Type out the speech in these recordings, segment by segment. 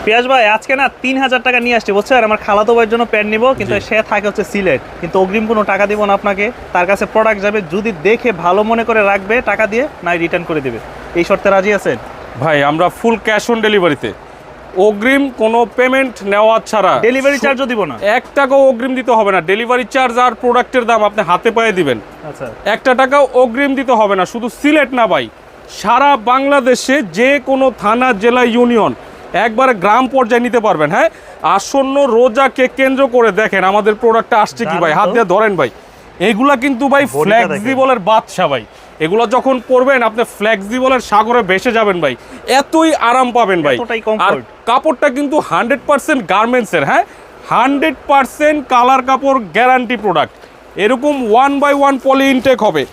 পিয়াস ভাই আজকে না 3000 টাকা নিয়ে আসছি বুঝছো, আর আমার খালাতো ভাইয়ের জন্য প্যান্ট নিব, কিন্তু সে থাকে হচ্ছে সিলেট, কিন্তু অগ্রিম কোনো টাকা দিব না আপনাকে। তার কাছে প্রোডাক্ট যাবে, যদি দেখে ভালো মনে করে রাখবে টাকা দিয়ে, নাই রিটার্ন করে দিবে। এই শর্তে রাজি আছেন? ভাই আমরা ফুল ক্যাশ অন ডেলিভারিতে, অগ্রিম কোনো পেমেন্ট নেওয়া ছাড়া। ডেলিভারি চার্জও দিব না? 1 টাকাও অগ্রিম দিতে হবে না। ডেলিভারি চার্জ আর প্রোডাক্টের দাম আপনি হাতে পায়ে দিবেন। আচ্ছা, 1 টাকাও অগ্রিম দিতে হবে না। শুধু সিলেট না ভাই, সারা বাংলাদেশে যে কোনো থানা, জেলা, ইউনিয়ন, একবারে গ্রাম পর্যায়ে নিতে পারবেন। হ্যাঁ, আসন্ন রোজাকে কেন্দ্র করে দেখেন আমাদের প্রোডাক্টটা আসছে কি ভাই, হাত দিয়ে ধরেন ভাই। এইগুলা কিন্তু ভাই ফ্লেক্সিবলের বাদশা ভাই। এগুলো যখন পরবেন আপনি ফ্লেক্সিবলের সাগরে ভেসে যাবেন ভাই, এতই আরাম পাবেন ভাই। আর কাপড়টা কিন্তু 100% গার্মেন্টসের। হ্যাঁ, 100% কালার কাপড় গ্যারান্টি প্রোডাক্ট। এরকম 1/1 পলি ইনটেক হবে।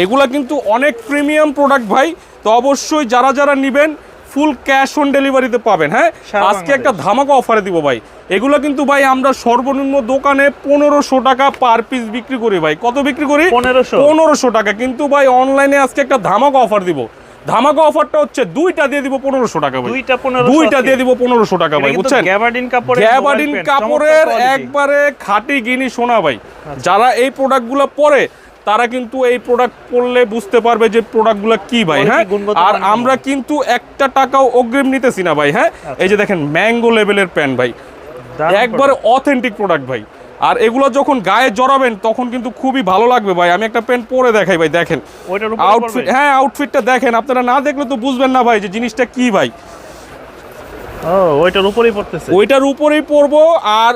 এগুলা কিন্তু অনেক প্রিমিয়াম প্রোডাক্ট ভাই। তো অবশ্যই যারা যারা নেবেন ফুল ক্যাশ অন ডেলিভারিতে পাবেন। হ্যাঁ, আজকে একটা ধামাকা অফারে দিব ভাই। এগুলো কিন্তু ভাই আমরা সর্বনিম্ন দোকানে 1500 টাকা পার পিস বিক্রি করি ভাই। কত বিক্রি করি? 1500 টাকা। কিন্তু ভাই অনলাইনে আজকে একটা ধামাকা অফার দিব। ধামাকা অফারটা হচ্ছে দুইটা দিয়ে দিব 1500 টাকা ভাই। দুইটা দিয়ে দিব 1500 টাকা ভাই, বুঝছেন? গ্যাবার্ডিন কাপড়ের একবারে খাঁটি গিনি সোনা ভাই। যারা এই প্রোডাক্টগুলো পরে তারা কিন্তু এই প্রোডাক্ট পড়লে বুঝতে পারবে যে প্রোডাক্টগুলো কি ভাই। হ্যাঁ, আর আমরা কিন্তু 1 টাকাও অগ্রিম নিতেছি না ভাই। হ্যাঁ, এই যে দেখেন ম্যাঙ্গো লেভেলের প্যান্ট ভাই, একবারে অথেন্টিক প্রোডাক্ট ভাই। আর এগুলো যখন গায়ে জড়াবেন তখন কিন্তু খুবই ভালো লাগবে ভাই। আমি একটা প্যান্ট পরে দেখাই ভাই, দেখেন আউটফিট। হ্যাঁ, আউটফিটটা দেখেন, আপনারা না দেখলে তো বুঝবেন না ভাই যে জিনিসটা কি ভাই। ওইটার উপরেই পড়তেছে, ওইটার উপরেই পরবো। আর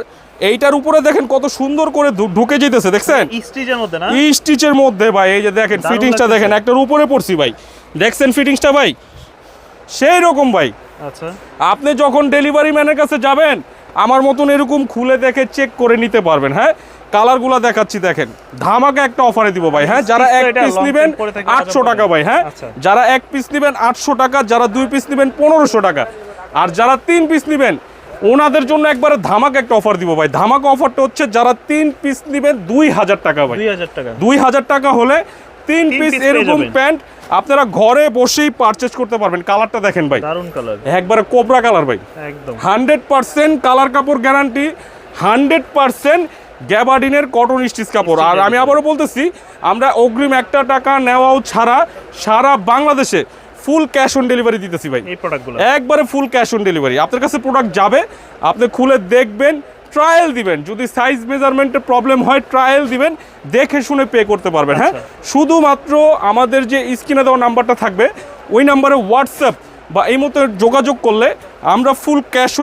এইটার উপরে দেখেন কত সুন্দর করে ঢুকে যেতেছে, দেখছেন? স্টিচের মধ্যে না? স্টিচের মধ্যে ভাই। এই যে দেখেন ফিটিংসটা দেখেন, একটার উপরে পড়ছি ভাই, দেখছেন ফিটিংসটা ভাই? সেই রকম ভাই। আচ্ছা, আপনি যখন ডেলিভারি ম্যানের কাছে যাবেন আমার মতন এরকম খুলে দেখে চেক করে নিতে পারবেন। হ্যাঁ, কালারগুলো দেখাচ্ছি, দেখেন ধামাকা একটা অফারে দিব ভাই। হ্যাঁ, যারা 1 পিস নেবেন 800 টাকা ভাই। হ্যাঁ, যারা 1 পিস নেবেন 800 টাকা, যারা 2 পিস নেবেন 1500 টাকা, আর যারা 3 পিস নেবেন ওনাদের জন্য একবারে ধামাকা একটা অফার দিব ভাই। ধামাকা অফারটা হচ্ছে যারা 3 পিস নেবেন 2000 টাকা ভাই। 2000 টাকা হলে 3 পিস এরকম প্যান্ট আপনারা ঘরে বসেই পারচেজ করতে পারবেন। কালারটা দেখেন ভাই, দারুন কালার, একবারে কোবরা কালার ভাই। একদম 100% কালার কাপড় গ্যারান্টি, 100% গ্যাবার্ডিনের কটন স্টিচ কাপড়। আর আমি আবারও বলতেছি, আমরা অগ্রিম 1 টাকা নেওয়াও ছাড়া সারা বাংলাদেশে ফুল ক্যাশ অন ডেলিভারি দিতেছি ভাই। এই প্রোডাক্টগুলো একবারে ফুল ক্যাশ অন ডেলিভারি। আপনার কাছে প্রোডাক্ট যাবে, আপনি খুলে দেখবেন, ট্রায়াল দিবেন। যদি সাইজ মেজারমেন্টের প্রবলেম হয় ট্রায়াল দিবেন, দেখে শুনে পে করতে পারবেন। হ্যাঁ, শুধুমাত্র আমাদের যে স্ক্রিনে দেওয়া নাম্বারটা থাকবে ওই নাম্বারে হোয়াটসঅ্যাপ বা এই মতো যোগাযোগ করলে আমরা ফুল ক্যাশ